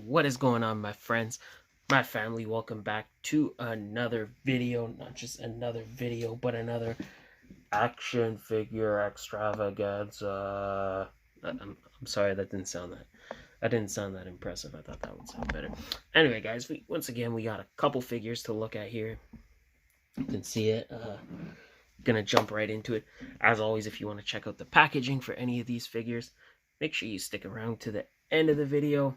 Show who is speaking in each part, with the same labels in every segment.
Speaker 1: What is going on, my friends, my family? Welcome back to another video. Not just another video, but another action figure extravaganza. I'm sorry, that didn't sound that impressive. I thought that would sound better. Anyway, guys, once again we got a couple figures to look at here. You can see it. Gonna jump right into it. As always, if you want to check out the packaging for any of these figures, make sure you stick around to the end of the video.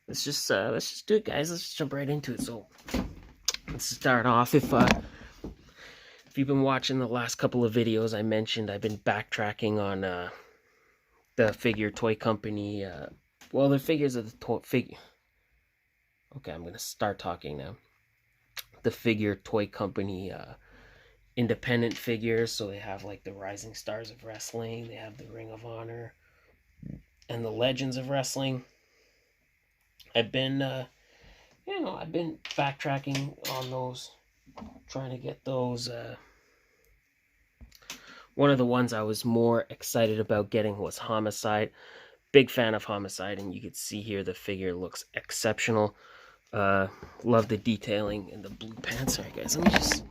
Speaker 1: Let's just do it, guys. Let's just jump right into it. So let's start off. If you've been watching the last couple of videos, I mentioned I've been backtracking on the figure toy company. Well, the figures of the toy figure. Okay, I'm gonna start talking now. The figure toy company independent figures. So they have like the Rising Stars of Wrestling. They have the Ring of Honor and the Legends of Wrestling. I've been backtracking on those, trying to get those. One of the ones I was more excited about getting was Homicide. Big fan of Homicide, and you can see here the figure looks exceptional. Love the detailing in the blue pants. Sorry, guys, let me just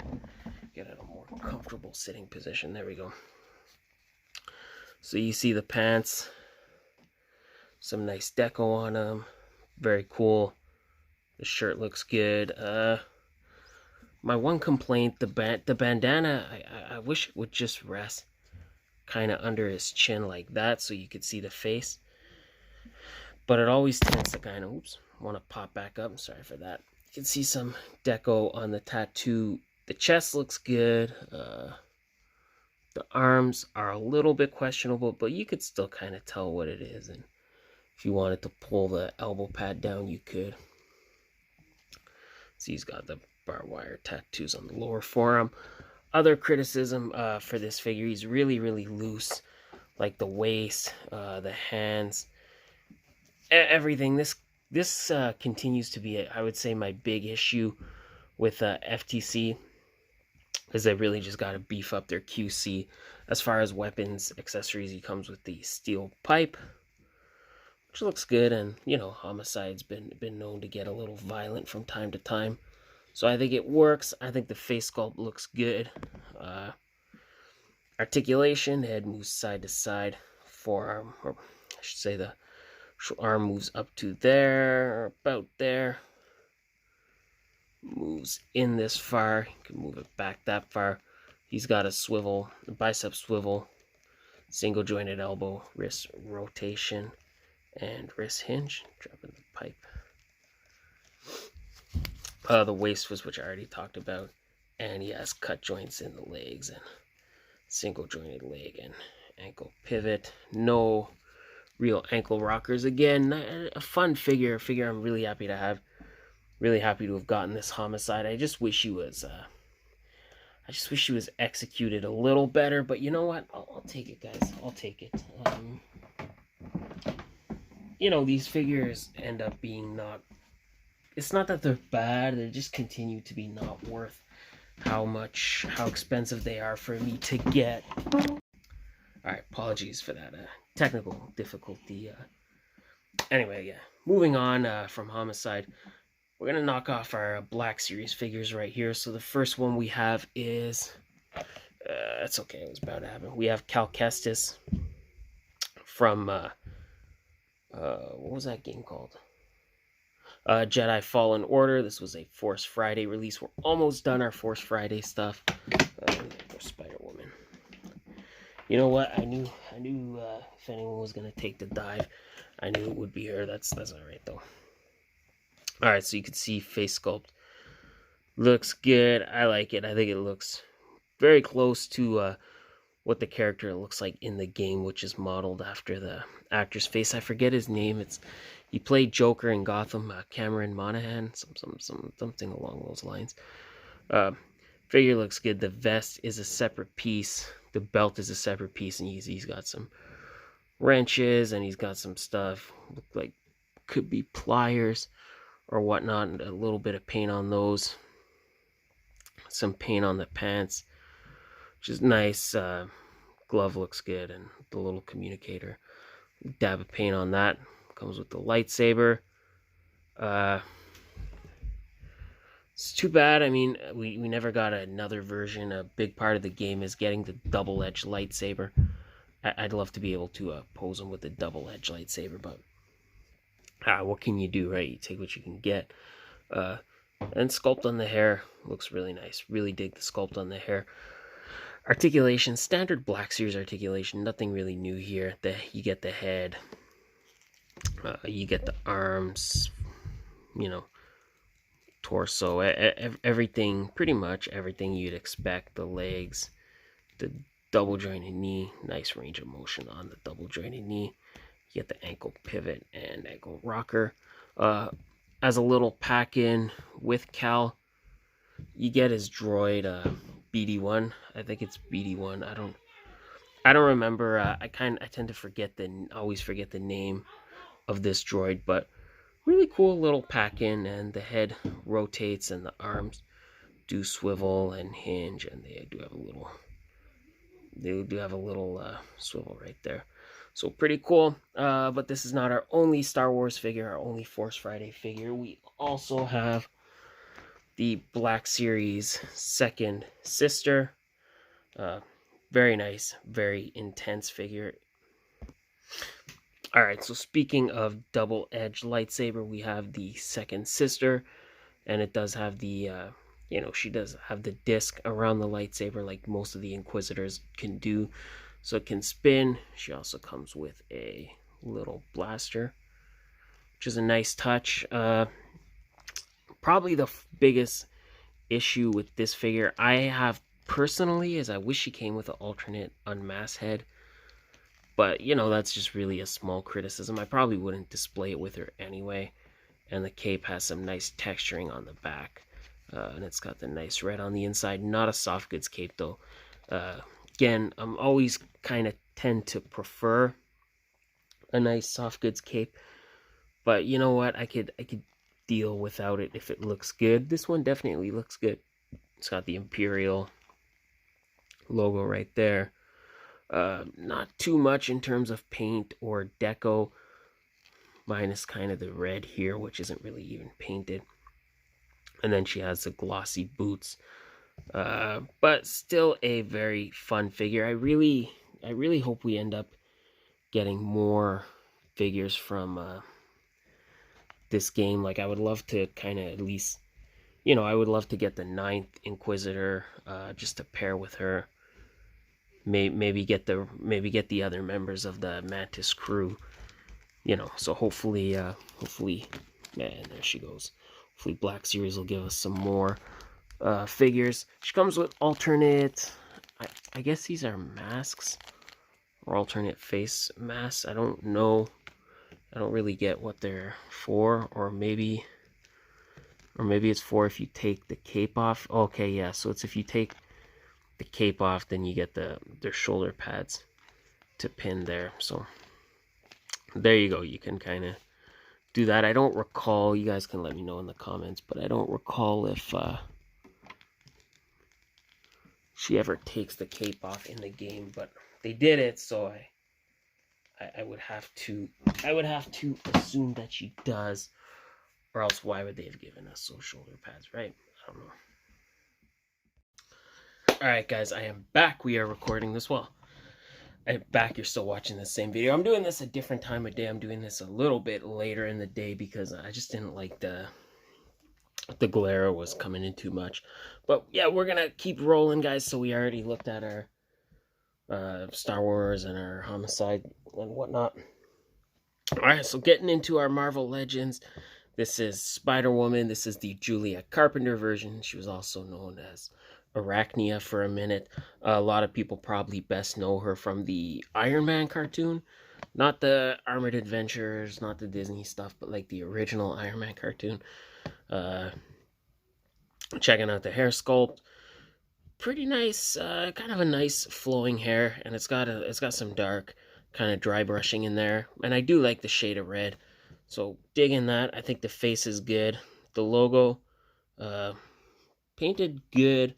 Speaker 1: get in a more comfortable sitting position. There we go. So you see the pants, some nice deco on them. Very cool. The shirt looks good. My one complaint, the bandana, I wish it would just rest kind of under his chin like that so you could see the face. But it always tends to kind of, want to pop back up. I'm sorry for that. You can see some deco on the tattoo. The chest looks good. The arms are a little bit questionable, but you could still kind of tell what it is. And if you wanted to pull the elbow pad down, you could. See, he's got the barbed wire tattoos on the lower forearm. Other criticism for this figure, he's really, really loose. Like the waist, the hands, everything. This continues to be, I would say, my big issue with FTC. Is they really just got to beef up their QC. As far as weapons, accessories, he comes with the steel pipe, which looks good, and you know, Homicide's been known to get a little violent from time to time, so I think it works. I think the face sculpt looks good. Articulation, head moves side to side, forearm, or I should say the arm moves up to there, or about there, moves in this far, you can move it back that far. He's got a swivel, a bicep swivel, single jointed elbow, wrist rotation, and wrist hinge, dropping the pipe. The waist was, which I already talked about, and he has cut joints in the legs and single jointed leg and ankle pivot. No real ankle rockers. Again, a fun figure, I'm really happy to have. Really happy to have gotten this Homicide. I just wish he was executed a little better, but you know what? I'll take it, guys. I'll take it. You know, these figures end up being not, it's not that they're bad, they just continue to be not worth how expensive they are for me to get. Alright, apologies for that technical difficulty. Anyway, yeah. Moving on from Homicide. We're going to knock off our Black Series figures right here. So the first one we have is, that's okay, it was about to happen. We have Cal Kestis from, what was that game called? Jedi Fallen Order. This was a Force Friday release. We're almost done our Force Friday stuff. Spider-Woman. You know what? I knew if anyone was going to take the dive, I knew it would be her. That's all right, though. Alright, so you can see face sculpt. Looks good. I like it. I think it looks very close to what the character looks like in the game, which is modeled after the actor's face. I forget his name. He played Joker in Gotham, Cameron Monaghan, something along those lines. Figure looks good. The vest is a separate piece. The belt is a separate piece, and he's got some wrenches, and he's got some stuff. Look like could be pliers or whatnot, and a little bit of paint on those, some paint on the pants, which is nice. Glove looks good, and the little communicator, dab of paint on that. Comes with the lightsaber. It's too bad. I mean, we never got another version. A big part of the game is getting the double-edged lightsaber. I'd love to be able to pose him with a double-edged lightsaber, but what can you do, right? You take what you can get. And sculpt on the hair looks really nice. Really dig the sculpt on the hair. Articulation, standard Black Series articulation. Nothing really new here. You get the head. You get the arms. You know, torso. Everything, pretty much everything you'd expect. The legs. The double jointed knee. Nice range of motion on the double jointed knee. You get the ankle pivot and ankle rocker. As a little pack-in with Cal, you get his droid BD1. I think it's BD1. I don't remember. I tend to always forget the name of this droid, but really cool little pack-in, and the head rotates and the arms do swivel and hinge, and they do have a little swivel right there. So pretty cool. But this is not our only Star Wars figure, our only Force Friday figure. We also have the Black Series second sister. Very nice, very intense figure. Alright, so speaking of double-edged lightsaber, we have the second sister. And it does have the, she does have the disc around the lightsaber like most of the Inquisitors can do. So it can spin. She also comes with a little blaster, which is a nice touch. Probably the biggest issue with this figure I have personally is I wish she came with an alternate unmasked head. But, that's just really a small criticism. I probably wouldn't display it with her anyway. And the cape has some nice texturing on the back. And it's got the nice red on the inside. Not a soft goods cape, though. Again, I'm always kind of tend to prefer a nice soft goods cape, but you know what? I could deal without it if it looks good. This one definitely looks good. It's got the Imperial logo right there. Not too much in terms of paint or deco, minus kind of the red here, which isn't really even painted. And then she has the glossy boots. But still a very fun figure. I really hope we end up getting more figures from this game. Like, I would love to kind of at least, I would love to get the 9th Inquisitor just to pair with her. Maybe get the other members of the Mantis crew. So hopefully, man, there she goes. Hopefully Black Series will give us some more figures. She comes with alternate, I guess these are masks or alternate face masks. I don't know. I don't really get what they're for, or maybe it's for if you take the cape off. Okay, yeah. So it's if you take the cape off, then you get their shoulder pads to pin there. So there you go. You can kind of do that. I don't recall. You guys can let me know in the comments, but I don't recall if she ever takes the cape off in the game, but they did it, so I would have to assume that she does, or else why would they have given us those shoulder pads, right? I don't know. Alright guys, I am back. We are recording this. Well, I'm back. You're still watching the same video. I'm doing this a different time of day. I'm doing this a little bit later in the day because I just didn't like the glare was coming in too much. But yeah, we're gonna keep rolling, guys. So we already looked at our Star Wars and our Homicide and whatnot. Alright, so getting into our Marvel Legends. This is Spider-Woman. This is the Julia Carpenter version. She was also known as Arachnia for a minute. A lot of people probably best know her from the Iron Man cartoon. Not the Armored Adventures, not the Disney stuff, but like the original Iron Man cartoon. Checking out the hair sculpt. Pretty nice, kind of a nice flowing hair, and it's got some dark kind of dry brushing in there, and I do like the shade of red, so digging that. I think the face is good. The logo, painted good,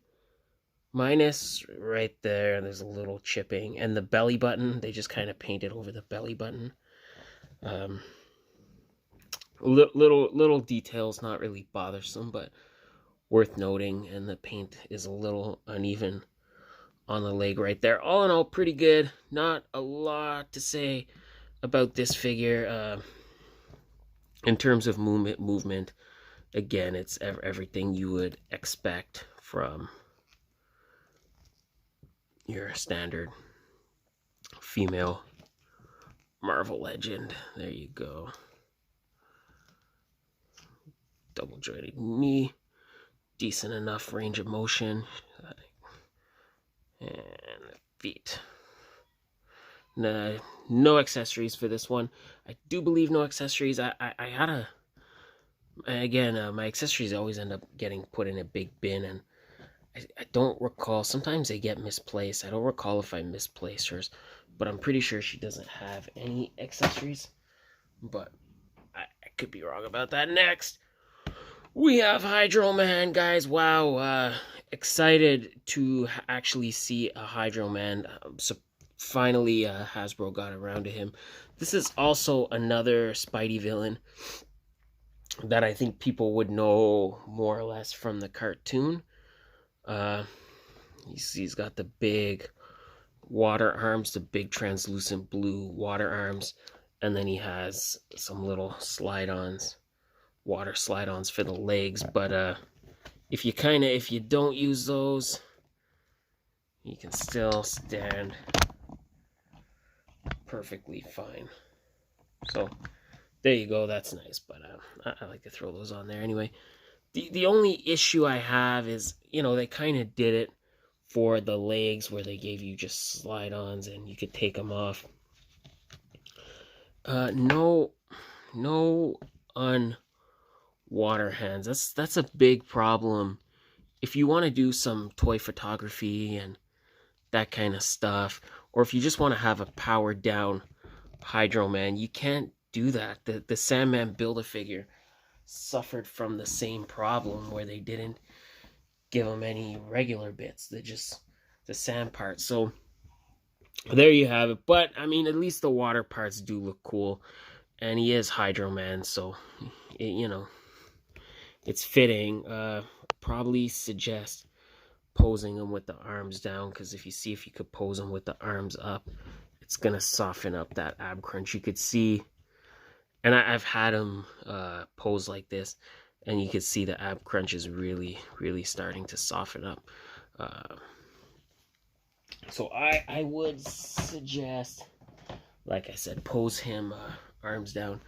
Speaker 1: minus right there, there's a little chipping, and the belly button, they just kind of painted over the belly button. Little details, not really bothersome, but worth noting. And the paint is a little uneven on the leg right there. All in all, pretty good. Not a lot to say about this figure. In terms of movement, again, it's everything you would expect from your standard female Marvel legend. There you go. Double jointed knee, decent enough range of motion, and feet. No accessories for this one. I do believe no accessories. I had a, again, my accessories always end up getting put in a big bin, and I don't recall. Sometimes they get misplaced. I don't recall if I misplaced hers, but I'm pretty sure she doesn't have any accessories. But I could be wrong about that. Next, we have Hydro Man, guys. Wow, excited to actually see a Hydro Man. So finally, Hasbro got around to him. This is also another Spidey villain that I think people would know more or less from the cartoon. He's got the big water arms, the big translucent blue water arms, and then he has some little slide-ons, water slide-ons for the legs. But if you don't use those, you can still stand perfectly fine. So there you go. That's nice, but I like to throw those on there anyway. The only issue I have is, they kind of did it for the legs where they gave you just slide-ons and you could take them off. No on-water hands. That's a big problem. If you want to do some toy photography and that kind of stuff, or if you just want to have a powered-down Hydro Man, you can't do that. The Sandman Build-A-Figure suffered from the same problem where they didn't give him any regular bits, just the sand parts. So there you have it. But I mean, at least the water parts do look cool, and he is Hydro Man, so it's fitting. Probably suggest posing him with the arms down, because if you could pose him with the arms up, it's gonna soften up that ab crunch. You could see, and I've had him pose like this, and you can see the ab crunch is really, really starting to soften up. So I would suggest, like I said, pose him arms down.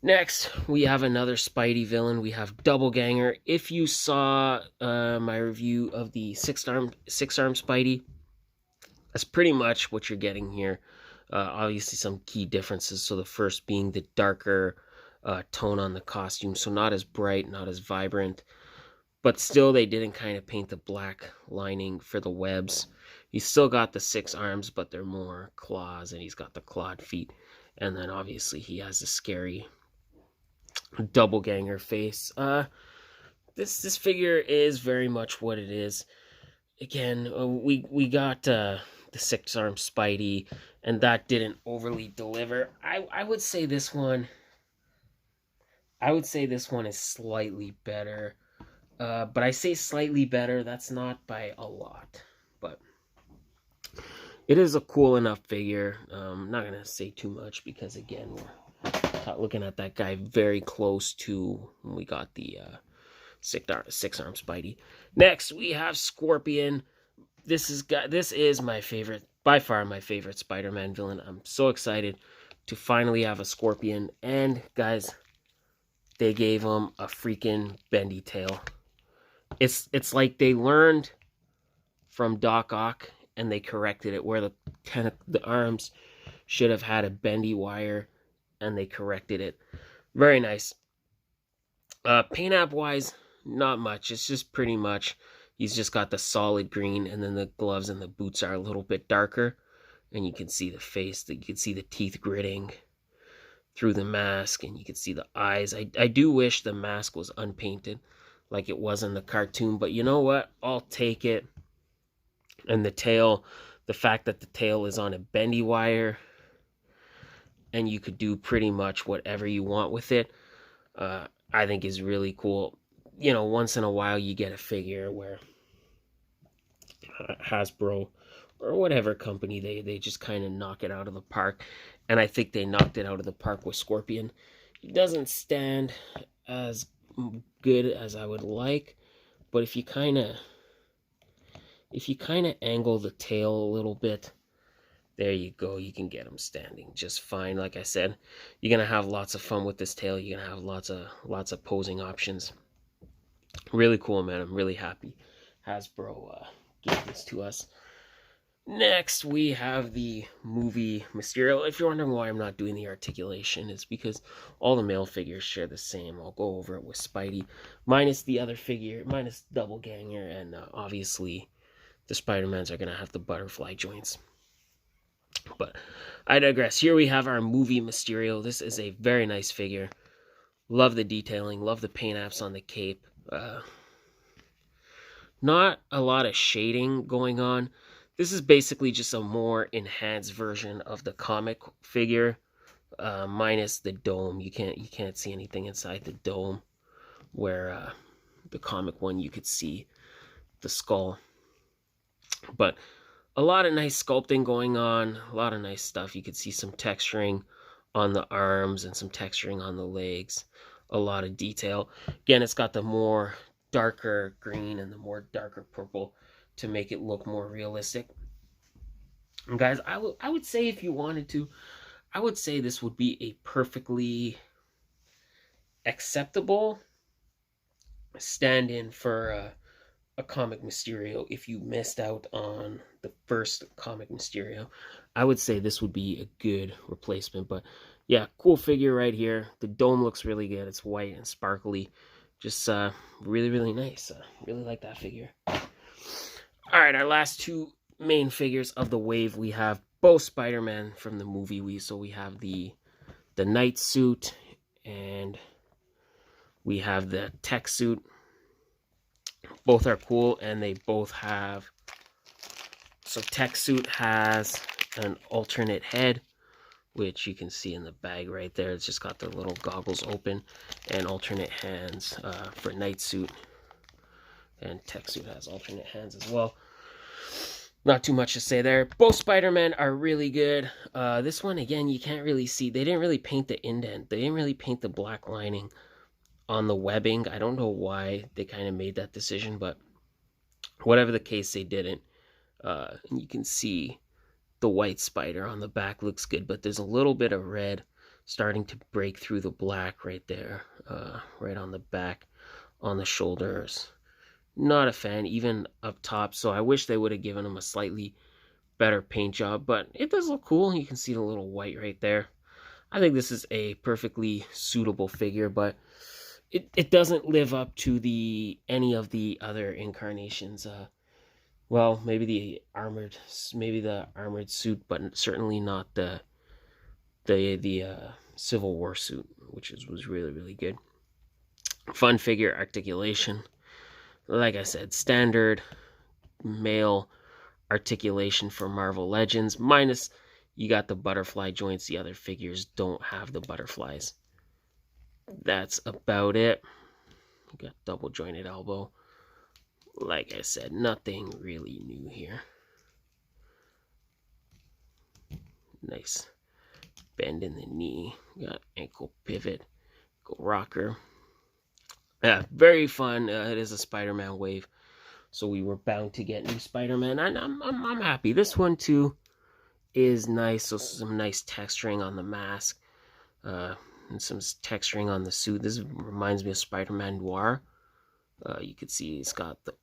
Speaker 1: Next, we have another Spidey villain. We have Double Ganger. If you saw my review of the six-arm Spidey, that's pretty much what you're getting here. Obviously, some key differences. So the first being the darker tone on the costume. So not as bright, not as vibrant. But still, they didn't kind of paint the black lining for the webs. He's still got the 6 arms, but they're more claws, and he's got the clawed feet. And then, obviously, he has a scary Double Ganger face. This figure is very much what it is. Again, we got the 6-arm Spidey, and that didn't overly deliver. I would say this one. Is slightly better. But I say slightly better. That's not by a lot, but it is a cool enough figure. I'm not gonna say too much because again, we're looking at that guy very close to when we got the 6-arm Spidey. Next, we have Scorpion. This is my favorite, by far my favorite Spider-Man villain. I'm so excited to finally have a Scorpion, and guys, they gave him a freaking bendy tail. It's like they learned from Doc Ock and they corrected it, where the arms should have had a bendy wire, and they corrected it. Very nice. Paint app wise, not much. It's just pretty much he's just got the solid green, and then the gloves and the boots are a little bit darker, and you can see the face. You can see the teeth gritting through the mask, and you can see the eyes. I do wish the mask was unpainted like it was in the cartoon, but you know what? I'll take it. And the tail, the fact that the tail is on a bendy wire, and you could do pretty much whatever you want with it. I think is really cool. You know, once in a while you get a figure where Hasbro or whatever company, they just kind of knock it out of the park, and I think they knocked it out of the park with Scorpion. He doesn't stand as good as I would like, but if you kind of angle the tail a little bit, there you go, you can get him standing just fine. Like I said, you're gonna have lots of fun with this tail. You're gonna have lots of posing options. Really cool, man. I'm really happy Hasbro gave this to us. Next, we have the movie Mysterio. If you're wondering why I'm not doing the articulation, it's because all the male figures share the same. I'll go over it with Spidey, minus the other figure, minus Double Ganger, and obviously the Spider-Mans are going to have the butterfly joints. But I digress. Here we have our movie Mysterio. This is a very nice figure. Love the detailing, love the paint apps on the cape. Not a lot of shading going on. This is basically just a more enhanced version of the comic figure, minus the dome. You can't see anything inside the dome, where the comic one you could see the skull. But a lot of nice sculpting going on, a lot of nice stuff. You could see some texturing on the arms and some texturing on the legs. A lot of detail. Again, it's got the more darker green and the more darker purple to make it look more realistic. And guys, I would say, if you wanted to, I would say this would be a perfectly acceptable stand-in for a comic Mysterio. If you missed out on the first comic Mysterio, I would say this would be a good replacement. But yeah, cool figure right here. The dome looks really good. It's white and sparkly. Just really, really nice. Really like that figure. All right, our last two main figures of the wave. We have both Spider-Man from the movie. We have the night suit, and we have the tech suit. Both are cool, and they both have... So tech suit has an alternate head, which you can see in the bag right there. It's just got the little goggles open, and alternate hands for night suit. And tech suit has alternate hands as well. Not too much to say there. Both Spider-Man are really good. This one, again, you can't really see. They didn't really paint the indent. They didn't really paint the black lining on the webbing. I don't know why they kind of made that decision, but whatever the case, they didn't. And you can see the white spider on the back looks good, but there's a little bit of red starting to break through the black right there, right on the back, on the shoulders. Not a fan, even up top, so I wish they would have given him a slightly better paint job, but it does look cool. You can see the little white right there. I think this is a perfectly suitable figure, but it doesn't live up to any of the other incarnations. Well, maybe the armored suit, but certainly not the Civil War suit, which was really, really good. Fun figure articulation. Like I said, standard male articulation for Marvel Legends, minus you got the butterfly joints. The other figures don't have the butterflies. That's about it. You got double jointed elbow. Like I said, nothing really new here. Nice bend in the knee. Got ankle pivot, ankle rocker. Yeah, very fun. It is a Spider-Man wave, so we were bound to get new Spider-Man, and I'm happy. This one too is nice. So some nice texturing on the mask, and some texturing on the suit. This reminds me of Spider-Man Noir. You can see he's got the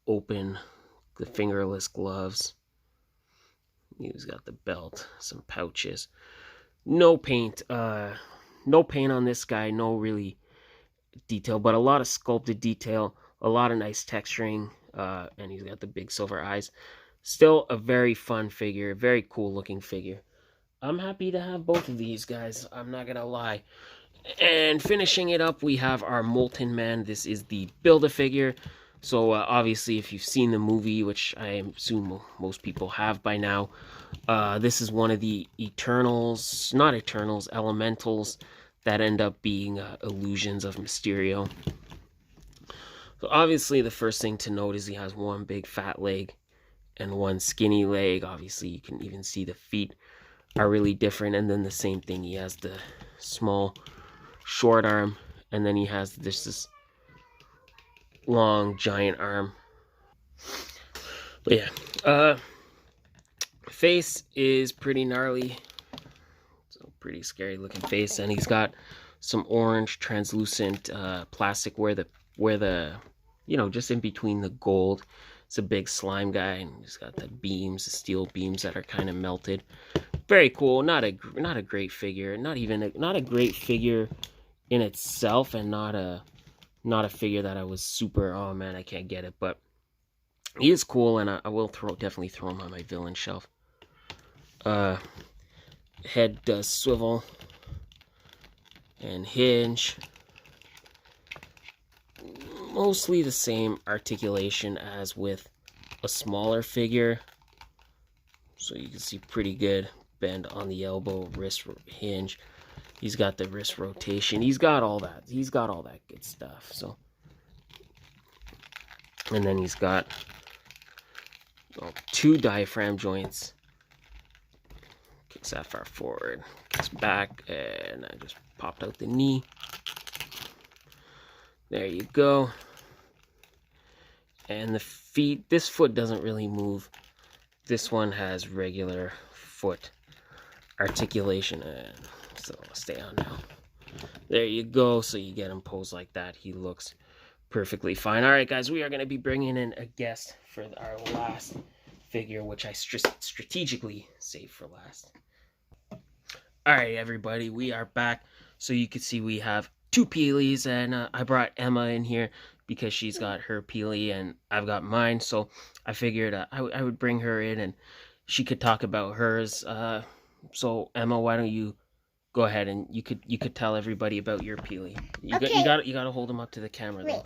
Speaker 1: fingerless gloves. He's got the belt, some pouches. No paint. No paint on this guy. No really detail, but a lot of sculpted detail, a lot of nice texturing, and he's got the big silver eyes. Still a very fun figure, very cool looking figure. I'm happy to have both of these guys, I'm not gonna lie. And finishing it up, we have our Molten Man. This is the Build-A-Figure. So obviously, if you've seen the movie, which I assume most people have by now, this is one of the Eternals, not Eternals, Elementals that end up being illusions of Mysterio. So obviously, the first thing to note is he has one big fat leg and one skinny leg. Obviously, you can even see the feet are really different. And then the same thing, he has the small, short arm, and then he has this long, giant arm. But yeah, face is pretty gnarly. So pretty scary looking face, and he's got some orange translucent plastic where the just in between the gold. It's a big slime guy, and he's got the beams, the steel beams that are kind of melted. Very cool. Not a great figure. Not a great figure in itself, and not a figure that I was super, oh man, I can't get it. But he is cool, and I will definitely throw him on my villain shelf. Head does swivel and hinge. Mostly the same articulation as with a smaller figure. So you can see pretty good bend on the elbow, wrist hinge. He's got the wrist rotation. He's got all that. He's got all that good stuff. So, and then he's got two diaphragm joints. Kicks that far forward, kicks back, and I just popped out the knee. There you go. And the feet, this foot doesn't really move. This one has regular foot articulation, and so I'll stay on now. There you go. So you get him posed like that. He looks perfectly fine. All right, guys, we are going to be bringing in a guest for our last figure, which I strategically saved for last. All right, everybody, we are back. So you can see we have two Peelies, and I brought Emma in here because she's got her Peely and I've got mine. So I figured I would bring her in and she could talk about hers. So Emma, why don't you go ahead and you could tell everybody about your Peely. You got to hold them up to the camera though.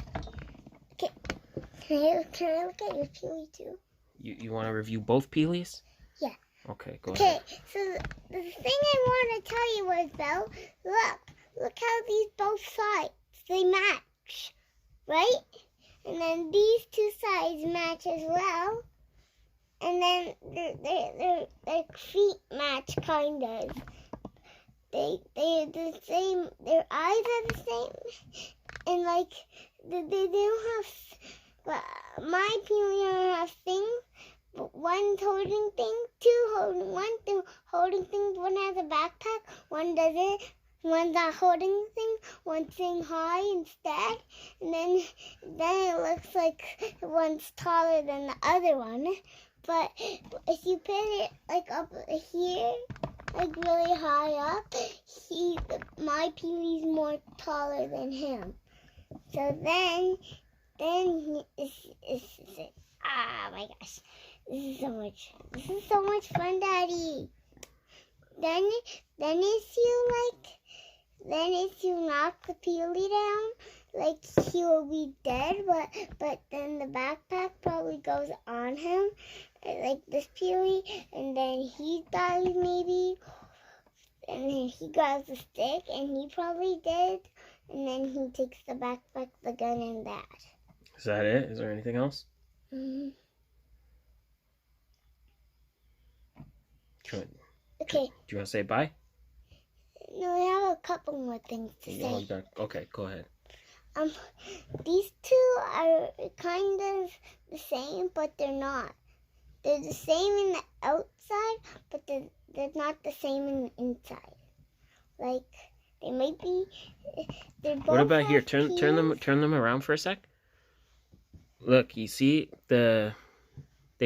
Speaker 2: Okay. Can I look at your Peely too?
Speaker 1: You want to review both Peelies?
Speaker 2: Yeah.
Speaker 1: Okay, go ahead.
Speaker 2: Okay, so the thing I want to tell you was, Belle, look how these both sides, they match, right? And then these two sides match as well. And then their feet match, kind of. They're the same, their eyes are the same. And like, they don't have, my Peely don't have things. One's holding things, holding things, one has a backpack, one doesn't, one's not holding things, one's sitting high instead, and then it looks like one's taller than the other one, but if you put it like up here, like really high up, my Peely's more taller than him, so then it's ah my gosh. This is so much fun, Daddy. Then if you knock the Peely down, like he will be dead, but then the backpack probably goes on him, like this Peely, and then he dies maybe, and then he grabs the stick, and he probably dead, and then he takes the backpack, the gun, and that.
Speaker 1: Is that it? Is there anything else?
Speaker 2: Mm-hmm.
Speaker 1: Okay. Do you want to say bye?
Speaker 2: No, I have a couple more things to say.
Speaker 1: Okay, go ahead.
Speaker 2: These two are kind of the same, but they're not. They're the same in the outside, but they're not the same in the inside. Like they might be. They're both.
Speaker 1: What about here? Turn them around for a sec. Look, you see they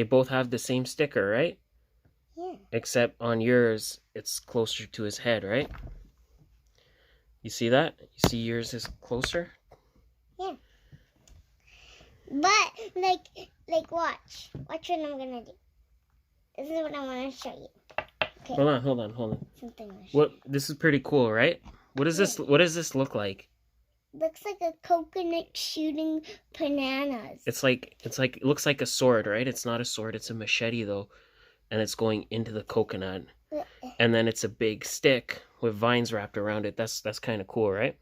Speaker 1: both have the same sticker, right?
Speaker 2: Yeah.
Speaker 1: Except on yours, it's closer to his head, right? You see that? You see yours is closer?
Speaker 2: Yeah. But, like, watch. Watch what I'm gonna do. This is what I want to show you. Okay.
Speaker 1: Hold on.
Speaker 2: Something.
Speaker 1: This is pretty cool, right? What does this look like?
Speaker 2: looks like a coconut shooting bananas.
Speaker 1: It looks like a sword, right? It's not a sword, it's a machete though, and it's going into the coconut. And then it's a big stick with vines wrapped around it. That's kind of cool, right?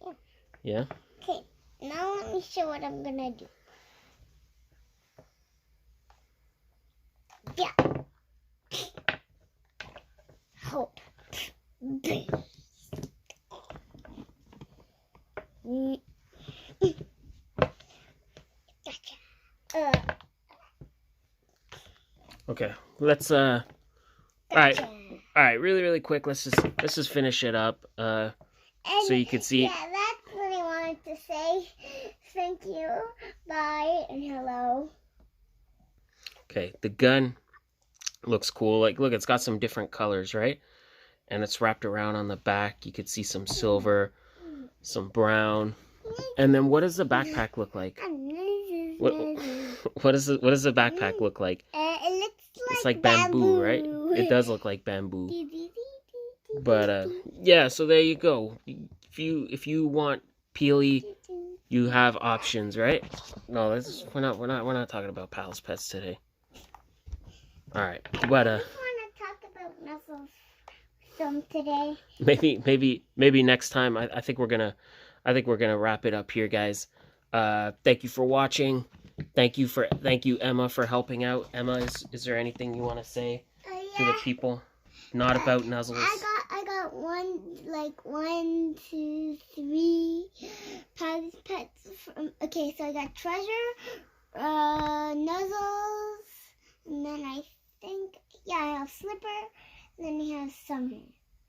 Speaker 2: Yeah.
Speaker 1: Yeah?
Speaker 2: Okay, now let me show what I'm gonna do. Yeah. Hold. Gotcha.
Speaker 1: Okay. Let's all right. All right, really quick. Let's just finish it up so you can see.
Speaker 2: Yeah, that's what I wanted to say. Thank you. Bye and hello.
Speaker 1: Okay, the gun looks cool. Like, look, it's got some different colors, right? And it's wrapped around on the back. You could see some silver, some brown. And then what does the backpack look like? What does the backpack look like?
Speaker 2: It looks like
Speaker 1: it's like bamboo, right? It does look like bamboo. But yeah, so there you go. If you want Peely, you have options, right? No, we're not talking about Pal's Pets today. All right, but
Speaker 2: I just want to talk about Nuzzle's film today.
Speaker 1: Maybe next time. I think we're gonna wrap it up here, guys. Thank you for watching. Thank you Emma for helping out. Emma, is there anything you want to say to the people? Not about Nuzzles.
Speaker 2: I got one, two, three Pal's Pets. Okay, so I got Treasure, Nuzzles, and then I think I have Slipper, and then we have Summer.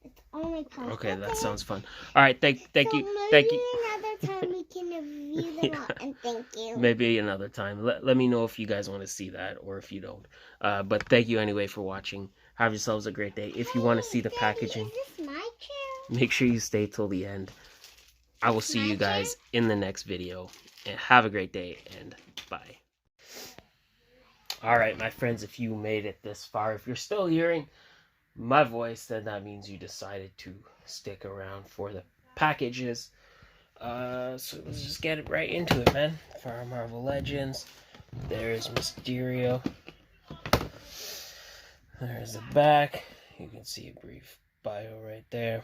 Speaker 2: It's only Pal's
Speaker 1: Okay,
Speaker 2: Pets.
Speaker 1: that sounds fun. All right, thank you.
Speaker 2: Another time we can review them all, and thank you.
Speaker 1: Maybe another time. Let me know if you guys want to see that or if you don't. But thank you anyway for watching. Have yourselves a great day. If you want to see the packaging,
Speaker 2: Is this my chair?
Speaker 1: make sure you stay till the end. I will see you guys in the next video. And have a great day, and bye. Alright, my friends, if you made it this far, if you're still hearing my voice, then that means you decided to stick around for the packages. So let's just get it right into it, man. For our Marvel Legends, there's Mysterio. There's the back. You can see a brief bio right there.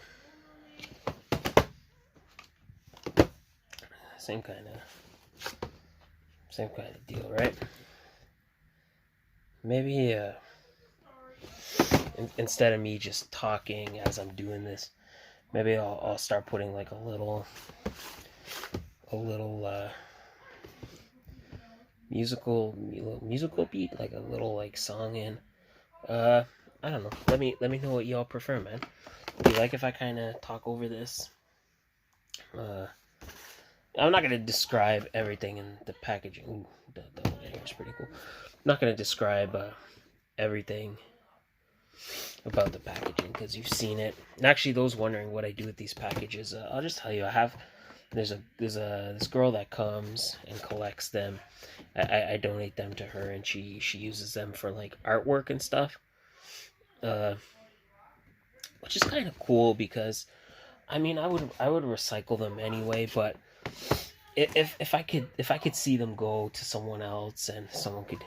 Speaker 1: Same kind of deal, right? Maybe instead of me just talking as I'm doing this, maybe I'll start putting like a little musical beat, like a little like song in. I don't know. Let me know what y'all prefer, man. Do you like if I kind of talk over this? I'm not gonna describe everything in the packaging. Ooh, the one here is pretty cool. I'm not gonna describe everything about the packaging because you've seen it. And actually, those wondering what I do with these packages, I'll just tell you. There's this girl that comes and collects them. I donate them to her, and she uses them for like artwork and stuff. Which is kind of cool because, I mean, I would recycle them anyway, but if I could see them go to someone else and someone could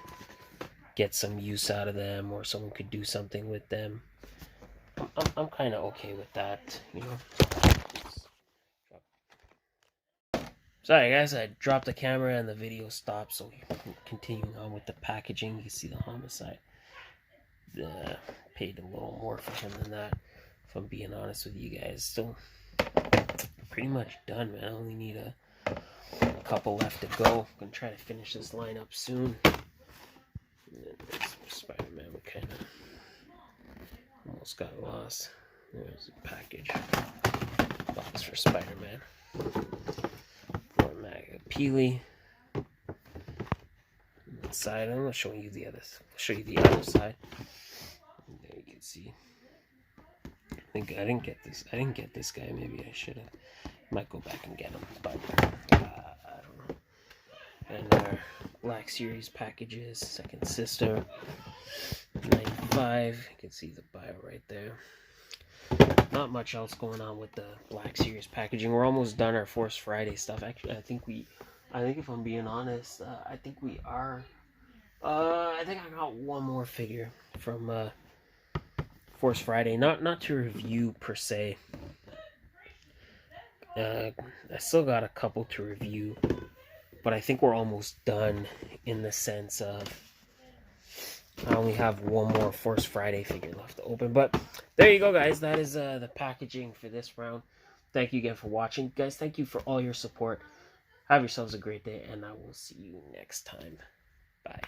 Speaker 1: get some use out of them, or someone could do something with them, I'm kind of okay with that, you know. Sorry guys, I dropped the camera and the video stopped, so continuing on with the packaging. You can see the Homicide. Paid a little more for him than that, if I'm being honest with you guys. So pretty much done, man. I only need a couple left to go. I'm gonna try to finish this line up soon. And then there's Spider-Man. We kind of almost got lost. There's a package box for Spider-Man. More Mag Peely. Side. I'm gonna show you the other. Show you the other side. There you can see. I think I didn't get this. I didn't get this guy. Maybe I should have. Might go back and get him, but I don't know. And our Black Series packages. Second Sister. 95. You can see the bio right there. not much else going on with the Black Series packaging. We're almost done our Force Friday stuff. Actually, I think if I'm being honest, I think we are. I think I got one more figure from Force Friday. Not to review per se. I still got a couple to review, but I think we're almost done in the sense of I only have one more Force Friday figure left to open. But there you go, guys. That is the packaging for this round. Thank you again for watching. Guys, thank you for all your support. Have yourselves a great day, and I will see you next time. Bye.